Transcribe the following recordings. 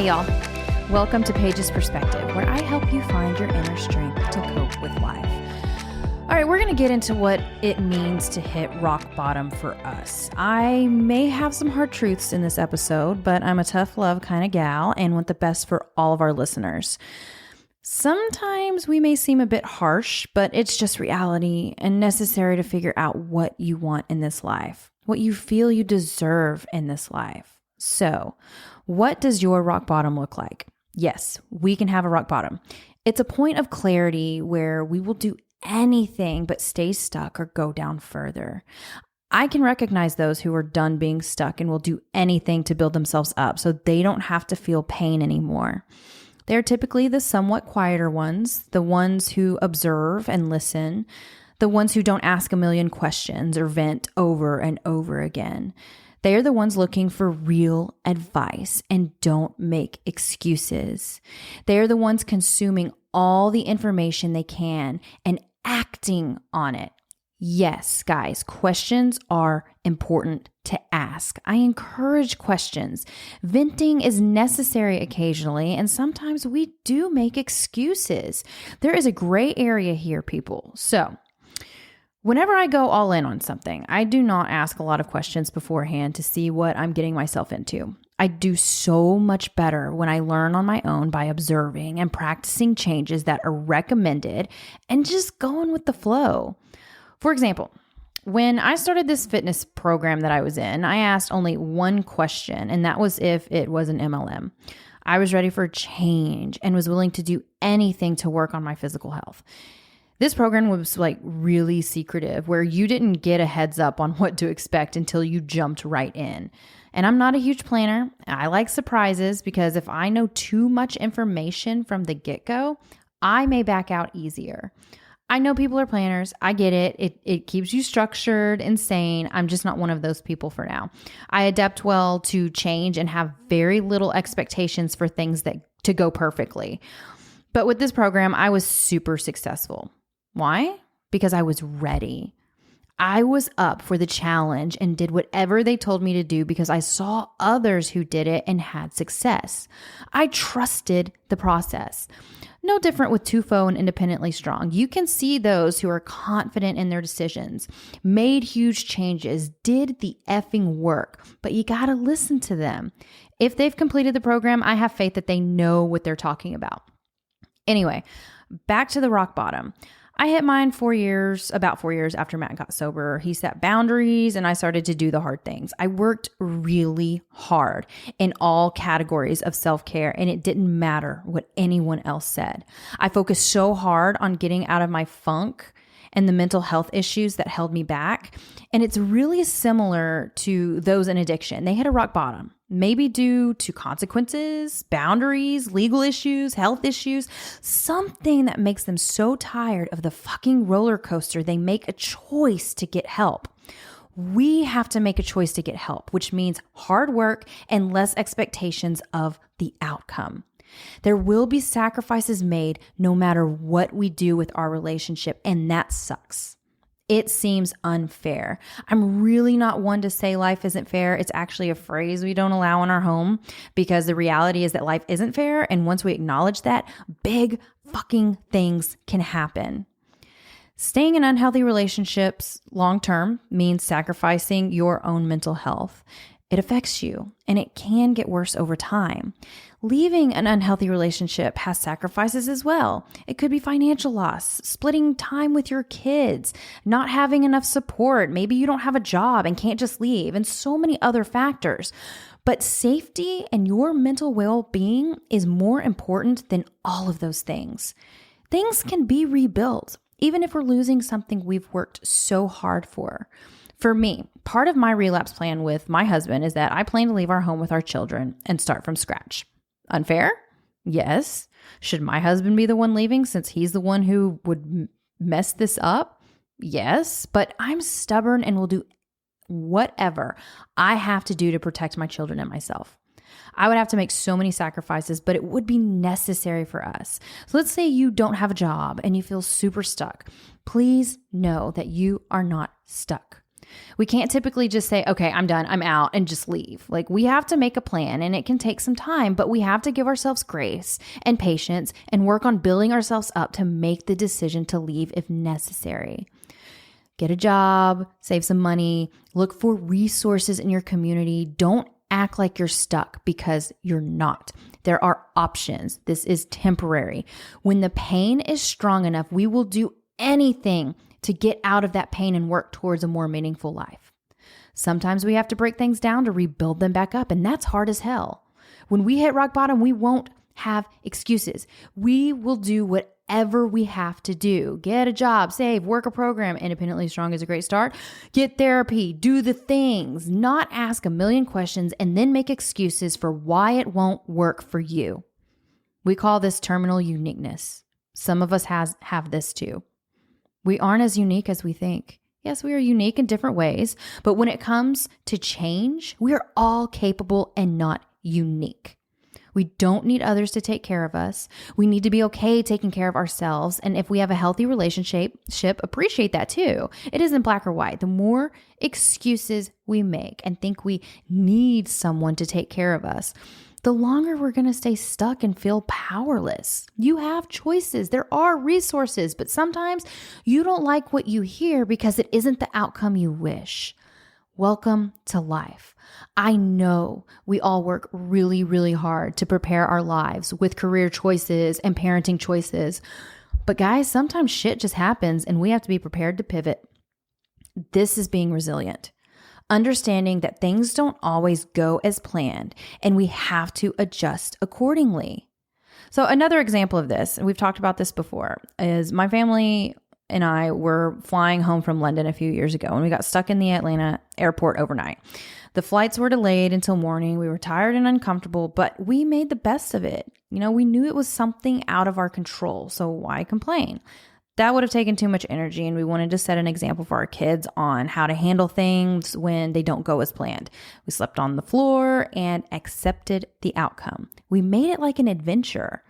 Hey y'all, welcome to Paige's Perspective, where I help you find your inner strength to cope with life. All right, we're going to get into what it means to hit rock bottom for us. I may have some hard truths in this episode, but I'm a tough love kind of gal and want the best for all of our listeners. Sometimes we may seem a bit harsh, but it's just reality and necessary to figure out what you want in this life, what you feel you deserve in this life. So, what does your rock bottom look like? Yes, we can have a rock bottom. It's a point of clarity where we will do anything but stay stuck or go down further. I can recognize those who are done being stuck and will do anything to build themselves up so they don't have to feel pain anymore. They're typically the somewhat quieter ones, the ones who observe and listen, the ones who don't ask a million questions or vent over and over again. They are the ones looking for real advice and don't make excuses. They are the ones consuming all the information they can and acting on it. Yes, guys, questions are important to ask. I encourage questions. Venting is necessary occasionally, and sometimes we do make excuses. There is a gray area here, people. So, whenever I go all in on something, I do not ask a lot of questions beforehand to see what I'm getting myself into. I do so much better when I learn on my own by observing and practicing changes that are recommended and just going with the flow. For example, when I started this fitness program that I was in, I asked only one question, and that was if it was an MLM. I was ready for change and was willing to do anything to work on my physical health. This program was really secretive, where you didn't get a heads up on what to expect until you jumped right in. And I'm not a huge planner. I like surprises because if I know too much information from the get-go, I may back out easier. I know people are planners. I get it. It keeps you structured and sane. I'm just not one of those people for now. I adapt well to change and have very little expectations for things that to go perfectly. But with this program, I was super successful. Why? Because I was ready. I was up for the challenge and did whatever they told me to do because I saw others who did it and had success. I trusted the process. No different with TUFO and Independently Strong. You can see those who are confident in their decisions, made huge changes, did the effing work, but you got to listen to them. If they've completed the program, I have faith that they know what they're talking about. Anyway, back to the rock bottom. I hit mine about 4 years after Matt got sober. He set boundaries and I started to do the hard things. I worked really hard in all categories of self-care and it didn't matter what anyone else said. I focused so hard on getting out of my funk and the mental health issues that held me back. And it's really similar to those in addiction. They hit a rock bottom, maybe due to consequences, boundaries, legal issues, health issues, something that makes them so tired of the fucking roller coaster, they make a choice to get help. We have to make a choice to get help, which means hard work and less expectations of the outcome. There will be sacrifices made no matter what we do with our relationship, and that sucks. It seems unfair. I'm really not one to say life isn't fair. It's actually a phrase we don't allow in our home because the reality is that life isn't fair, and once we acknowledge that, big fucking things can happen. Staying in unhealthy relationships long-term means sacrificing your own mental health. It affects you, and it can get worse over time. Leaving an unhealthy relationship has sacrifices as well. It could be financial loss, splitting time with your kids, not having enough support. Maybe you don't have a job and can't just leave, and so many other factors. But safety and your mental well-being is more important than all of those things. Things can be rebuilt, even if we're losing something we've worked so hard for. For me, part of my relapse plan with my husband is that I plan to leave our home with our children and start from scratch. Unfair? Yes. Should my husband be the one leaving since he's the one who would mess this up? Yes. But I'm stubborn and will do whatever I have to do to protect my children and myself. I would have to make so many sacrifices, but it would be necessary for us. So let's say you don't have a job and you feel super stuck. Please know that you are not stuck. We can't typically just say, okay, I'm done, I'm out, and just leave. Like, we have to make a plan, and it can take some time, but we have to give ourselves grace and patience and work on building ourselves up to make the decision to leave if necessary. Get a job, save some money, look for resources in your community. Don't act like you're stuck, because you're not. There are options. This is temporary. When the pain is strong enough, we will do anything to get out of that pain and work towards a more meaningful life. Sometimes we have to break things down to rebuild them back up, and that's hard as hell. When we hit rock bottom, we won't have excuses. We will do whatever we have to do. Get a job, save, work a program. Independently Strong is a great start. Get therapy, do the things, not ask a million questions and then make excuses for why it won't work for you. We call this terminal uniqueness. Some of us have this too. We aren't as unique as we think. Yes, we are unique in different ways, but when it comes to change, we are all capable and not unique. We don't need others to take care of us. We need to be okay taking care of ourselves. And if we have a healthy relationship, appreciate that too. It isn't black or white. The more excuses we make and think we need someone to take care of us, the longer we're going to stay stuck and feel powerless. You have choices. There are resources, but sometimes you don't like what you hear because it isn't the outcome you wish. Welcome to life. I know we all work really, really hard to prepare our lives with career choices and parenting choices. But guys, sometimes shit just happens and we have to be prepared to pivot. This is being resilient. Understanding that things don't always go as planned and we have to adjust accordingly. So another example of this, and we've talked about this before, is my family and I were flying home from London a few years ago and we got stuck in the Atlanta airport overnight. The flights were delayed until morning. We were tired and uncomfortable, but we made the best of it. We knew it was something out of our control, so why complain? That would have taken too much energy, and we wanted to set an example for our kids on how to handle things when they don't go as planned. We slept on the floor and accepted the outcome. We made it like an adventure.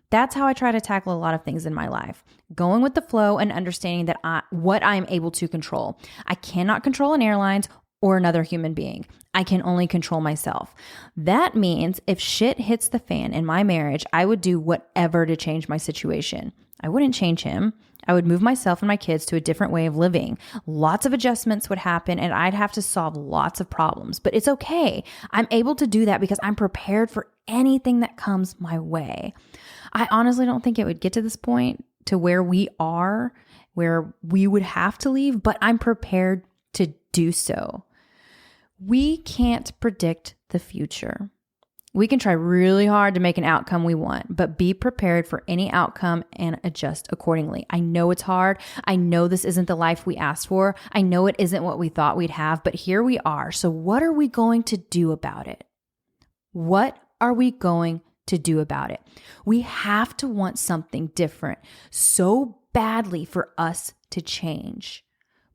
That's how I try to tackle a lot of things in my life. Going with the flow and understanding that what I'm able to control. I cannot control an airlines or another human being. I can only control myself. That means if shit hits the fan in my marriage, I would do whatever to change my situation. I wouldn't change him. I would move myself and my kids to a different way of living. Lots of adjustments would happen and I'd have to solve lots of problems, but it's okay. I'm able to do that because I'm prepared for anything that comes my way. I honestly don't think it would get to this point to where we are, where we would have to leave, but I'm prepared to do so. We can't predict the future. We can try really hard to make an outcome we want, but be prepared for any outcome and adjust accordingly. I know it's hard. I know this isn't the life we asked for. I know it isn't what we thought we'd have, but here we are. So what are we going to do about it? What are we going to do about it? We have to want something different so badly for us to change.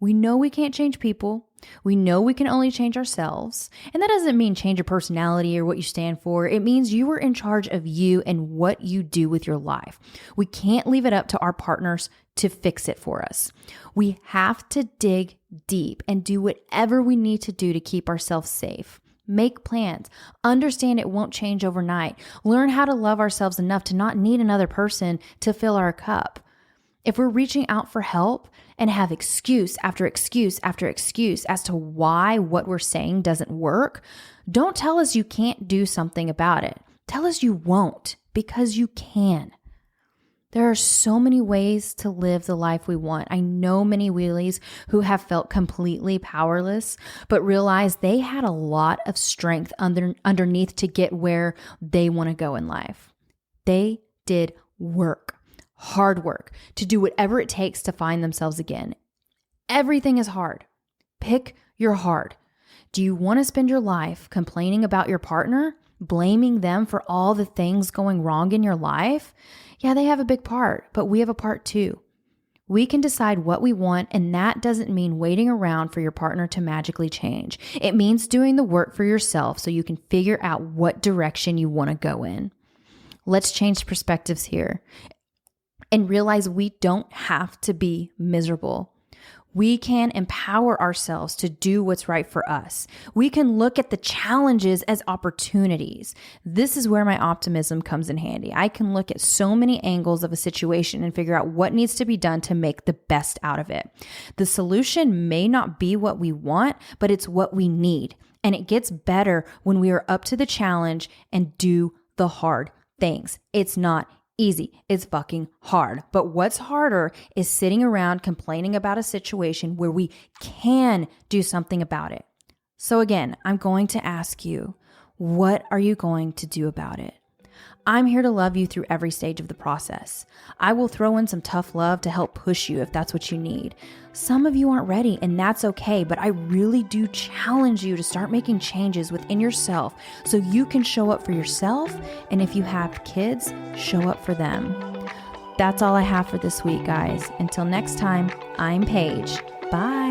We know we can't change people. We know we can only change ourselves. And that doesn't mean change your personality or what you stand for. It means you are in charge of you and what you do with your life. We can't leave it up to our partners to fix it for us. We have to dig deep and do whatever we need to do to keep ourselves safe. Make plans. Understand it won't change overnight. Learn how to love ourselves enough to not need another person to fill our cup. If we're reaching out for help and have excuse after excuse after excuse as to why what we're saying doesn't work, don't tell us you can't do something about it. Tell us you won't, because you can. There are so many ways to live the life we want. I know many wheelies who have felt completely powerless, but realized they had a lot of strength underneath to get where they want to go in life. They did work. Hard work to do whatever it takes to find themselves again. Everything is hard. Pick your hard. Do you want to spend your life complaining about your partner, blaming them for all the things going wrong in your life? Yeah, they have a big part, but we have a part too. We can decide what we want, and that doesn't mean waiting around for your partner to magically change. It means doing the work for yourself so you can figure out what direction you want to go in. Let's change perspectives here and realize we don't have to be miserable. We can empower ourselves to do what's right for us. We can look at the challenges as opportunities. This is where my optimism comes in handy. I can look at so many angles of a situation and figure out what needs to be done to make the best out of it. The solution may not be what we want, but it's what we need. And it gets better when we are up to the challenge and do the hard things. It's not easy. It's fucking hard. But what's harder is sitting around complaining about a situation where we can do something about it. So again, I'm going to ask you, what are you going to do about it? I'm here to love you through every stage of the process. I will throw in some tough love to help push you if that's what you need. Some of you aren't ready, and that's okay, but I really do challenge you to start making changes within yourself so you can show up for yourself, and if you have kids, show up for them. That's all I have for this week, guys. Until next time, I'm Paige. Bye.